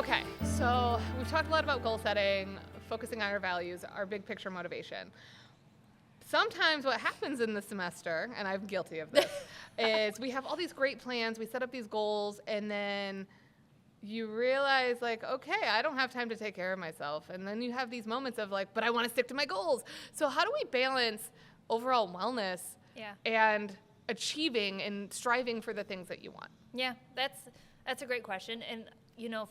Okay, so we've talked a lot about goal setting, focusing on our values, our big picture motivation. Sometimes what happens in the semester, and I'm guilty of this, is we have all these great plans, we set up these goals, and then you realize, like, okay, I don't have time to take care of myself. And then you have these moments of, like, but I want to stick to my goals. So how do we balance overall wellness and achieving and striving for the things that you want? Yeah, that's a great question. And,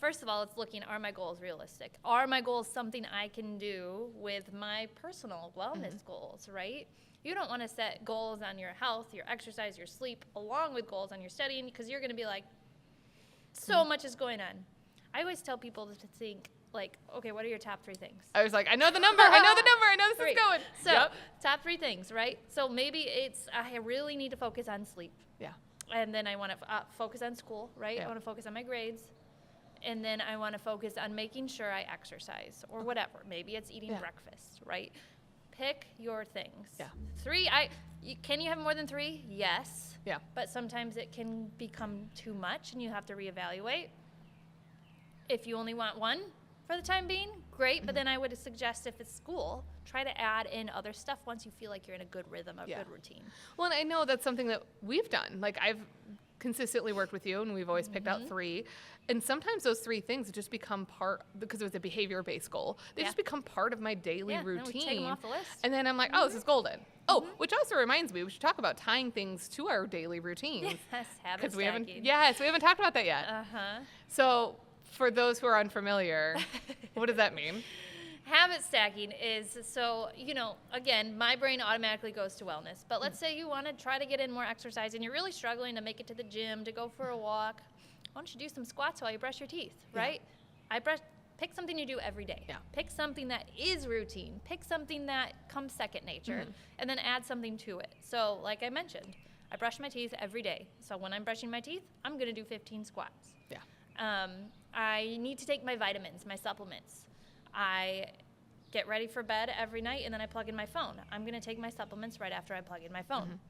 first of all, it's looking, are my goals realistic? Are my goals something I can do with my personal wellness goals, right? You don't want to set goals on your health, your exercise, your sleep, along with goals on your studying, because you're going to be like, so much is going on. I always tell people to think, like, okay, what are your top 3 things? I was like, I know the number, I know this is going. So, top 3 things, right? So maybe it's, I really need to focus on sleep. Yeah. And then I want to focus on school, right? Yeah. I want to focus on my grades. And then I want to focus on making sure I exercise or whatever. Maybe it's eating breakfast, right? Pick your things. Yeah. 3, can you have more than 3? Yes. Yeah. But sometimes it can become too much and you have to reevaluate. If you only want 1 for the time being, great. But then I would suggest if it's school, try to add in other stuff once you feel like you're in a good rhythm, a good routine. Well, and I know that's something that we've done. Like, I've consistently worked with you, and we've always picked out 3. And sometimes those 3 things just become part, because it was a behavior-based goal, they just become part of my daily routine. And we take them off the list. And then I'm like, oh, this is golden. Oh, which also reminds me, we should talk about tying things to our daily routines. Yes, habit stacking. we haven't talked about that yet. So for those who are unfamiliar, what does that mean? Habit stacking is, so, again, my brain automatically goes to wellness. But let's say you want to try to get in more exercise and you're really struggling to make it to the gym, to go for a walk. Why don't you do some squats while you brush your teeth, right? Pick something you do every day. Yeah. Pick something that is routine. Pick something that comes second nature, and then add something to it. So, like I mentioned, I brush my teeth every day. So when I'm brushing my teeth, I'm going to do 15 squats. Yeah. I need to take my vitamins, my supplements. I get ready for bed every night, and then I plug in my phone. I'm going to take my supplements right after I plug in my phone.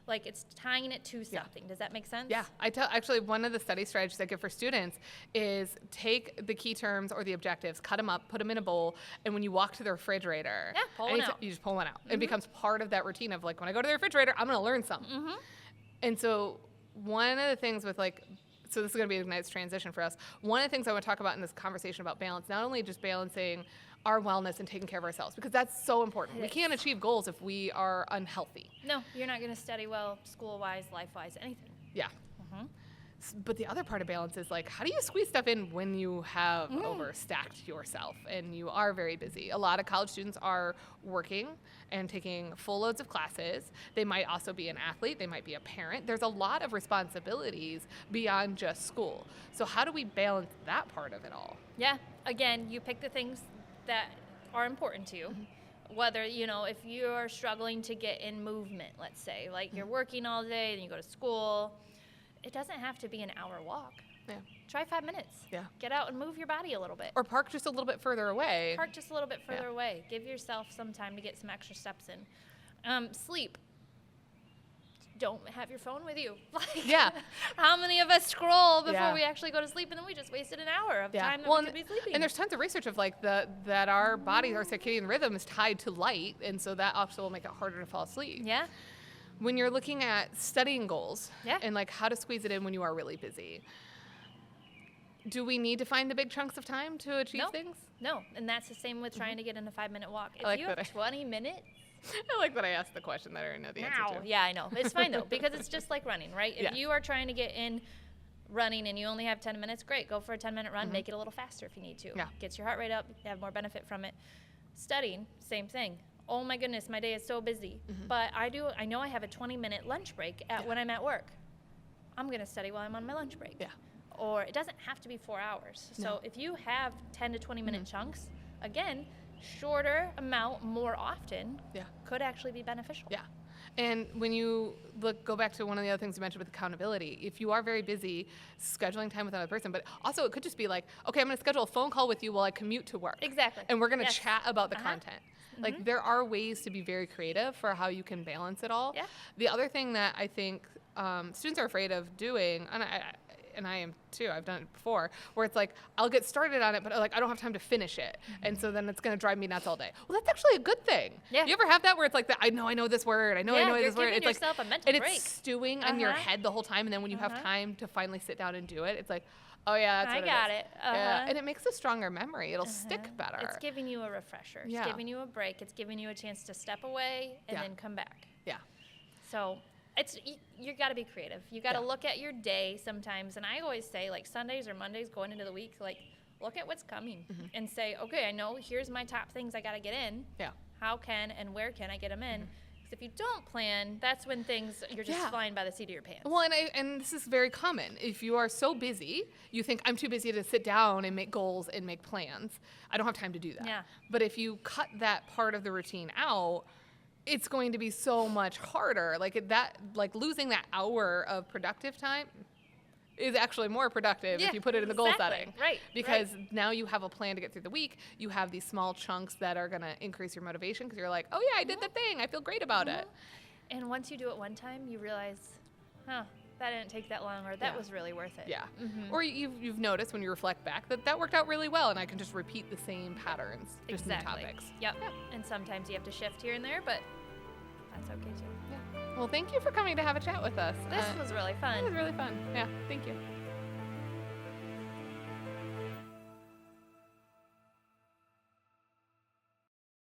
Like, it's tying it to something. Does that make sense? Yeah. Actually, one of the study strategies I give for students is take the key terms or the objectives, cut them up, put them in a bowl, and when you walk to the refrigerator, pull one out. You just pull one out. It becomes part of that routine of, like, when I go to the refrigerator, I'm going to learn something. And so one of the things with, like, so this is going to be a nice transition for us. One of the things I want to talk about in this conversation about balance, not only just balancing our wellness and taking care of ourselves, because that's so important. We can't achieve goals if we are unhealthy. No, you're not going to study well, school-wise, life-wise, anything. Yeah. But the other part of balance is, like, how do you squeeze stuff in when you have overstacked yourself and you are very busy? A lot of college students are working and taking full loads of classes. They might also be an athlete. They might be a parent. There's a lot of responsibilities beyond just school. So how do we balance that part of it all? Yeah. Again, you pick the things that are important to you. Whether, if you're struggling to get in movement, let's say, like you're working all day and you go to school, it doesn't have to be an hour walk. Yeah. Try 5 minutes. Yeah. Get out and move your body a little bit. Or park just a little bit further away. Park just a little bit further away. Give yourself some time to get some extra steps in. Sleep. Don't have your phone with you. How many of us scroll before we actually go to sleep, and then we just wasted an hour of time that we could be sleeping? And there's tons of research of, like, that our body, our circadian rhythm is tied to light, and so that also will make it harder to fall asleep. Yeah. When you're looking at studying goals and, like, how to squeeze it in when you are really busy, do we need to find the big chunks of time to achieve things? No, and that's the same with trying to get in a 5-minute walk. Like if you have 20 minutes, I like that I asked the question that I already know the answer to. Yeah, I know. It's fine, though, because it's just like running, right? If you are trying to get in running and you only have 10 minutes, great. Go for a 10-minute run. Make it a little faster if you need to. Yeah. Gets your heart rate up. You have more benefit from it. Studying, same thing. Oh, my goodness, my day is so busy. But I know I have a 20-minute lunch break when I'm at work. I'm going to study while I'm on my lunch break. Yeah. Or it doesn't have to be 4 hours. No. So if you have 10 to 20-minute chunks, again, shorter amount more often could actually be beneficial. Yeah. And when you go back to one of the other things you mentioned with accountability, if you are very busy, scheduling time with another person, but also it could just be like, okay, I'm going to schedule a phone call with you while I commute to work. Exactly. And we're going to chat about the content. Like, there are ways to be very creative for how you can balance it all. Yeah. The other thing that I think students are afraid of doing, and and I am too, I've done it before, where it's like, I'll get started on it, but like, I don't have time to finish it. And so then it's going to drive me nuts all day. Well, that's actually a good thing. Yeah. You ever have that where it's like, I know this word. I know you're this word. giving It's yourself like, a mental and break. it's stewing on your head the whole time. And then when you have time to finally sit down and do it, it's like, oh yeah, that's I what got it is. it. Yeah. And it makes a stronger memory. It'll stick better. It's giving you a refresher. Yeah. It's giving you a break. It's giving you a chance to step away and then come back. Yeah. So you got to be creative. You got to Yeah. look at your day sometimes. And I always say, like, Sundays or Mondays going into the week, like, look at what's coming and say, okay, I know here's my top things I got to get in. Yeah. How can and where can I get them in? Because if you don't plan, that's when you're just flying by the seat of your pants. Well, and this is very common. If you are so busy, you think, I'm too busy to sit down and make goals and make plans. I don't have time to do that. Yeah. But if you cut that part of the routine out, it's going to be so much harder. Like losing that hour of productive time is actually more productive if you put it in the goal setting. Right. Because now you have a plan to get through the week. You have these small chunks that are going to increase your motivation because you're like, oh yeah, I did the thing. I feel great about it. And once you do it one time, you realize, that didn't take that long, or that was really worth it. Yeah. Or you've noticed when you reflect back that worked out really well, and I can just repeat the same patterns, just new topics. Yep. And sometimes you have to shift here and there, but that's okay too. Yeah. Well, thank you for coming to have a chat with us. This was really fun. It was really fun. Yeah. Thank you.